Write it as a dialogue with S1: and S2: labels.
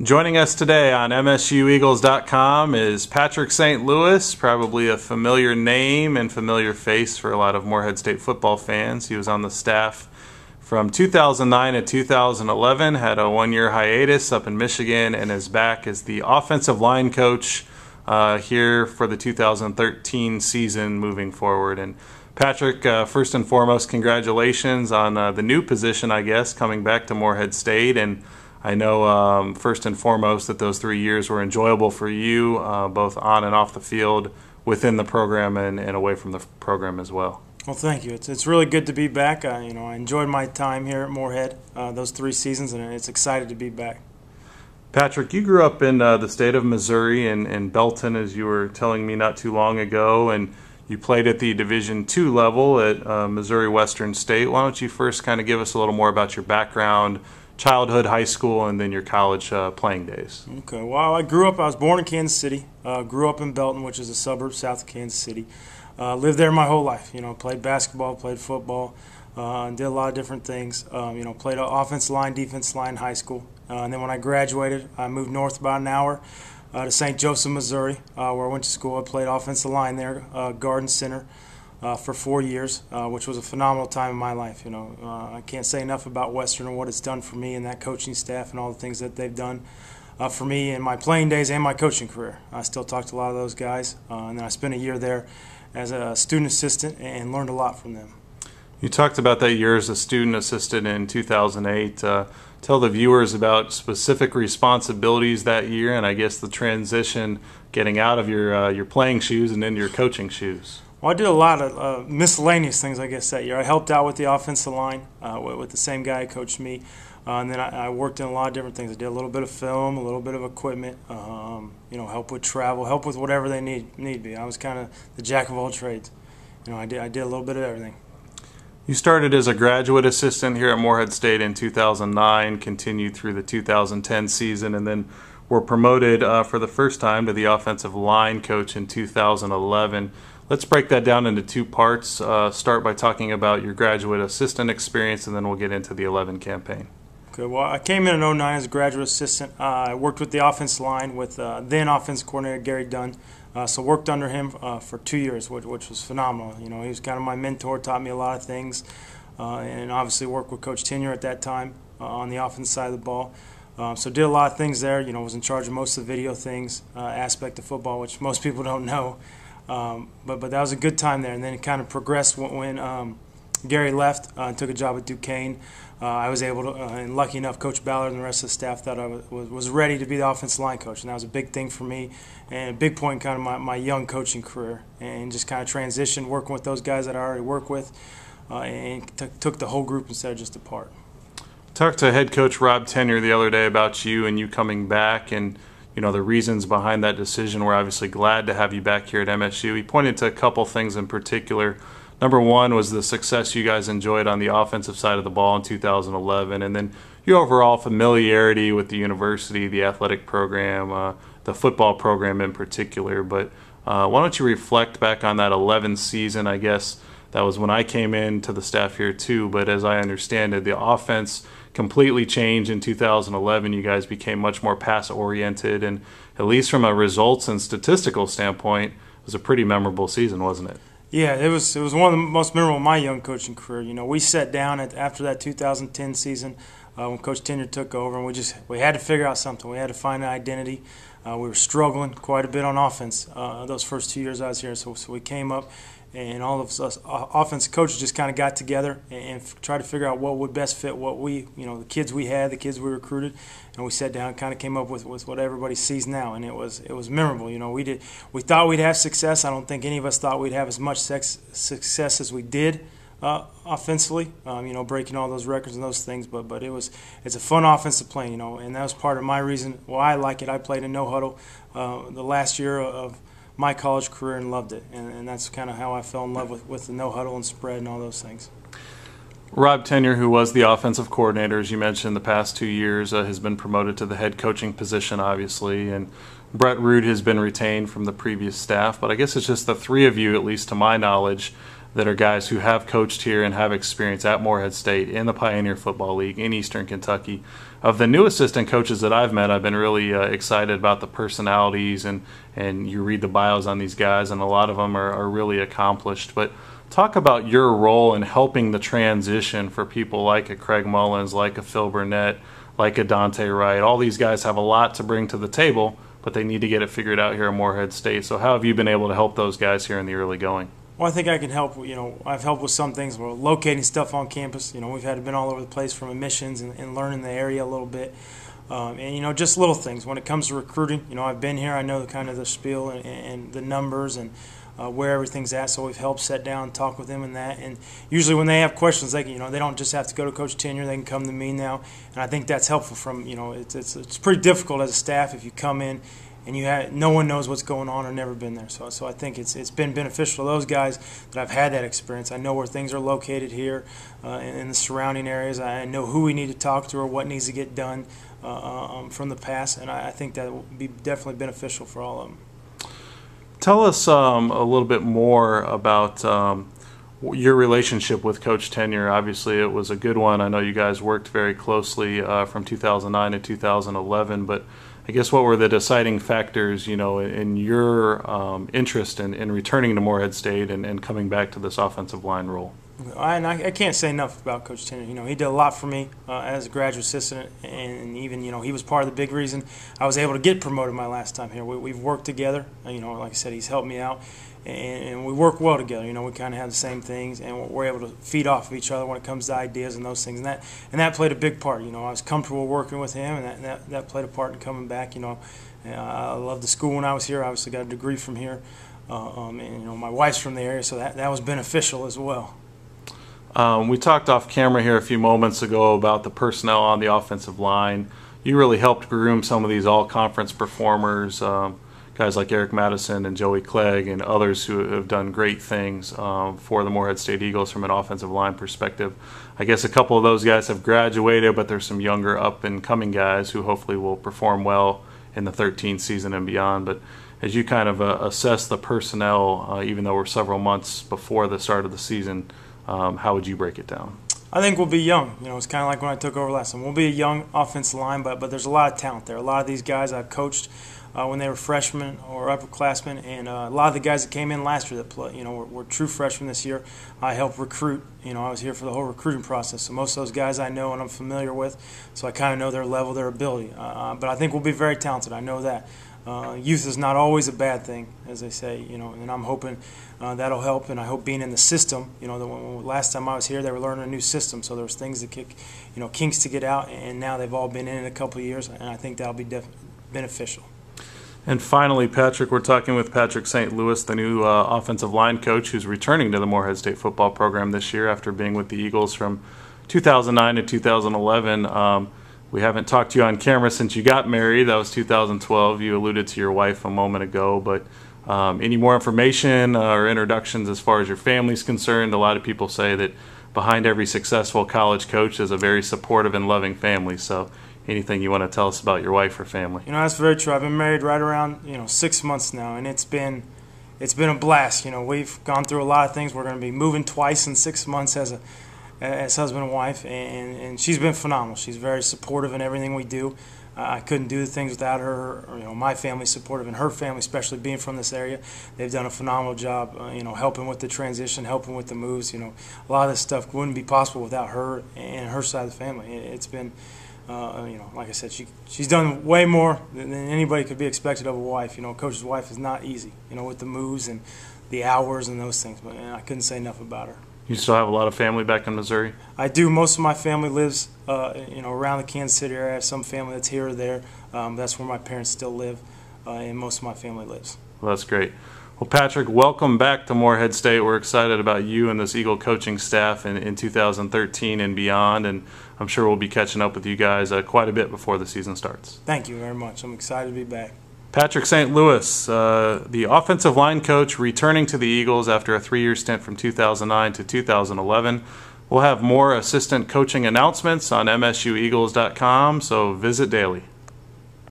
S1: Joining us today on MSUEagles.com is Patrick St. Louis, probably a familiar name and familiar face for a lot of Morehead State football fans. He was on the staff from 2009 to 2011, had a one-year hiatus up in Michigan, and is back as the offensive line coach here for the 2013 season moving forward. And Patrick, first and foremost, congratulations on the new position, I guess, coming back to Morehead State. And I know first and foremost that those 3 years were enjoyable for you, both on and off the field, within the program and away from the program as well.
S2: Well, thank you. It's really good to be back. I enjoyed my time here at Morehead those 3 seasons, and it's excited to be back.
S1: Patrick, you grew up in the state of Missouri in Belton, as you were telling me not too long ago, and you played at the Division II level at Missouri Western State. Why don't you first kind of give us a little more about your background, childhood, high school, and then your college playing days?
S2: Okay. Well, I was born in Kansas City, grew up in Belton, which is a suburb south of Kansas City. Lived there my whole life. Played basketball, played football, and did a lot of different things. Played offensive line, defensive line in high school. And then when I graduated, I moved north about an hour to St. Joseph, Missouri, where I went to school. I played offensive line there, Garden Center, for 4 years, which was a phenomenal time in my life. I can't say enough about Western and what it's done for me and that coaching staff and all the things that they've done for me in my playing days and my coaching career. I still talk to a lot of those guys, and then I spent a year there as a student assistant and learned a lot from them.
S1: You talked about that year as a student assistant in 2008. Tell the viewers about specific responsibilities that year, and I guess the transition getting out of your playing shoes and into your coaching shoes.
S2: Well, I did a lot of miscellaneous things, I guess, that year. I helped out with the offensive line with the same guy who coached me, and then I worked in a lot of different things. I did a little bit of film, a little bit of equipment, help with travel, help with whatever they need be. I was kind of the jack of all trades. I did a little bit of everything.
S1: You started as a graduate assistant here at Morehead State in 2009, continued through the 2010 season, and then were promoted for the first time to the offensive line coach in 2011. Let's break that down into 2 parts. Start by talking about your graduate assistant experience, and then we'll get into the 11 campaign.
S2: Okay, well, I came in 2009 as a graduate assistant. I worked with the offensive line with then offensive coordinator Gary Dunn. So worked under him for 2 years, which was phenomenal. He was kind of my mentor, taught me a lot of things, and obviously worked with Coach Tenure at that time on the offensive side of the ball. So did a lot of things there. Was in charge of most of the video things, aspect of football, which most people don't know. But that was a good time there, and then it kind of progressed when Gary left and took a job at Duquesne. I was able to, and lucky enough, Coach Ballard and the rest of the staff thought I was ready to be the offensive line coach, and that was a big thing for me and a big point in kind of my young coaching career, and just kind of transitioned working with those guys that I already work with, and took the whole group instead of just a part.
S1: Talked to head coach Rob Tenure the other day about you and you coming back, and the reasons behind that decision. We're obviously glad to have you back here at MSU. He pointed to a couple things in particular. Number one was the success you guys enjoyed on the offensive side of the ball in 2011, and then your overall familiarity with the university, the athletic program, the football program in particular. But why don't you reflect back on that 11 season? I guess that was when I came into the staff here too, but as I understand it, the offense completely changed in 2011. You guys became much more pass-oriented, and at least from a results and statistical standpoint, it was a pretty memorable season, wasn't it?
S2: Yeah, it was one of the most memorable of my young coaching career. We sat down after that 2010 season when Coach Tenure took over, and we had to figure out something. We had to find an identity. We were struggling quite a bit on offense those first 2 years I was here, so we came up, and all of us offensive coaches just kind of got together and tried to figure out what would best fit what the kids we had, the kids we recruited, and we sat down and kind of came up with what everybody sees now, and it was memorable. We thought we'd have success. I don't think any of us thought we'd have as much success as we did offensively. Breaking all those records and those things, but it's a fun offense to play. And that was part of my reason why I like it. I played in no huddle the last year of my college career and loved it, and that's kind of how I fell in love with the no huddle and spread and all those things.
S1: Rob Tenure, who was the offensive coordinator, as you mentioned, the past 2 years, has been promoted to the head coaching position, obviously, and Brett Root has been retained from the previous staff. But I guess it's just the 3 of you, at least to my knowledge, that are guys who have coached here and have experience at Morehead State, in the Pioneer Football League, in Eastern Kentucky. Of the new assistant coaches that I've met, I've been really excited about the personalities, and you read the bios on these guys, and a lot of them are really accomplished. But talk about your role in helping the transition for people like a Craig Mullins, like a Phil Burnett, like a Dante Wright. All these guys have a lot to bring to the table, but they need to get it figured out here at Morehead State. So how have you been able to help those guys here in the early going?
S2: Well, I think I can help. I've helped with some things. We're locating stuff on campus. We've had been all over the place from admissions and learning the area a little bit. And just little things. When it comes to recruiting, I've been here. I know the kind of the spiel and the numbers and where everything's at. So we've helped sit down and talk with them and that. And usually when they have questions, they don't just have to go to Coach Tenure. They can come to me now. And I think that's helpful. It's pretty difficult as a staff if you come in and no one knows what's going on or never been there. So I think it's been beneficial to those guys that I've had that experience. I know where things are located here in the surrounding areas. I know who we need to talk to or what needs to get done from the past, and I think that will be definitely beneficial for all of them.
S1: Tell us a little bit more about your relationship with Coach Tenure. Obviously, it was a good one. I know you guys worked very closely from 2009 to 2011, but I guess what were the deciding factors, in your interest in returning to Morehead State and coming back to this offensive line role?
S2: I can't say enough about Coach Tenure. He did a lot for me as a graduate assistant, and even he was part of the big reason I was able to get promoted my last time here. We've worked together. Like I said, he's helped me out, and we work well together. We kind of have the same things, and we're able to feed off of each other when it comes to ideas and those things. And that played a big part. I was comfortable working with him, and that played a part in coming back. I loved the school when I was here. I obviously got a degree from here, and my wife's from the area, so that was beneficial as well.
S1: We talked off camera here a few moments ago about the personnel on the offensive line. You really helped groom some of these all-conference performers, guys like Eric Madison and Joey Clegg and others who have done great things for the Morehead State Eagles from an offensive line perspective. I guess a couple of those guys have graduated, but there's some younger up-and-coming guys who hopefully will perform well in the 13th season and beyond. But as you kind of assess the personnel, even though we're several months before the start of the season, how would you break it down?
S2: I think we'll be young. It's kind of like when I took over last time. We'll be a young offensive line, but there's a lot of talent there. A lot of these guys I've coached when they were freshmen or upperclassmen, and a lot of the guys that came in last year that play, were true freshmen this year. I helped recruit. I was here for the whole recruiting process. So most of those guys I know and I'm familiar with, so I kind of know their level, their ability. But I think we'll be very talented. I know that. Youth is not always a bad thing, as they say, and I'm hoping that'll help, and I hope being in the system, the last time I was here, they were learning a new system, so there was things that kinks to get out, and now they've all been in it a couple of years, and I think that'll be beneficial.
S1: And finally, Patrick, we're talking with Patrick St. Louis, the new offensive line coach who's returning to the Morehead State football program this year after being with the Eagles from 2009 to 2011. We haven't talked to you on camera since you got married. That was 2012. You alluded to your wife a moment ago, but any more information or introductions as far as your family's concerned? A lot of people say that behind every successful college coach is a very supportive and loving family. So anything you want to tell us about your wife or family?
S2: That's very true. I've been married right around 6 months now, and it's been a blast. We've gone through a lot of things. We're going to be moving twice in 6 months as husband and wife, and she's been phenomenal. She's very supportive in everything we do. I couldn't do the things without her. My family's supportive, and her family, especially being from this area, they've done a phenomenal job. Helping with the transition, helping with the moves. A lot of this stuff wouldn't be possible without her and her side of the family. It's been, like I said, she's done way more than anybody could be expected of a wife. A coach's wife is not easy. With the moves and the hours and those things. But I couldn't say enough about her.
S1: You still have a lot of family back in Missouri?
S2: I do. Most of my family lives, around the Kansas City area. I have some family that's here or there. That's where my parents still live, and most of my family lives.
S1: Well, that's great. Well, Patrick, welcome back to Morehead State. We're excited about you and this Eagle coaching staff in 2013 and beyond, and I'm sure we'll be catching up with you guys quite a bit before the season starts.
S2: Thank you very much. I'm excited to be back.
S1: Patrick St. Louis, the offensive line coach, returning to the Eagles after a 3-year stint from 2009 to 2011. We'll have more assistant coaching announcements on MSUEagles.com, so visit daily.